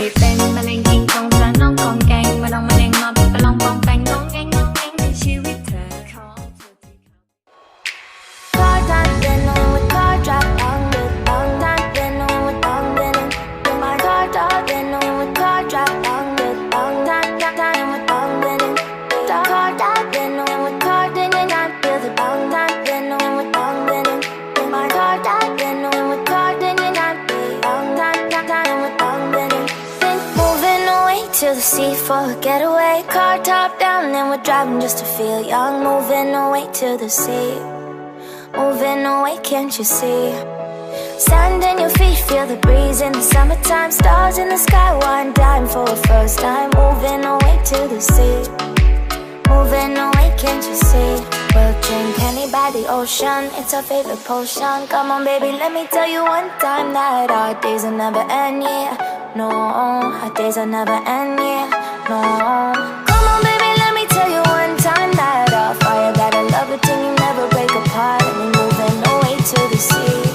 ไปเป็นมะเร็งกินของจะน้องของแกงมาลองมะเร็งมาไปลองปองแปงน้องแงงน้องแงงในชีวิตเธอของเธอที่Car time, been on with car drop, long with long time, been on with long been in my car top, been on with car drop, long with long time, time with long been in car top, been on with car, then you not feel the long time, been on with long been in my car top, been on with car, then you not feel long time, time with long been in been moving away to the sea for a getaway, car top down, and we're driving just to feel young, moving away to the sea. Moving away, can't you see? Sand in your feet, feel the breeze in the summertime. Stars in the sky, one dime for a first time. Moving away to the sea. Moving away, can't you see? We'll drink honey by the ocean, it's our favorite potion. Come on baby, let me tell you one time that our days will never end, yeah. No, our days will never end, yeah. No. Come on baby, let me tell you one time that our fire got a love it till you never break apart. And we're moving away to the sea.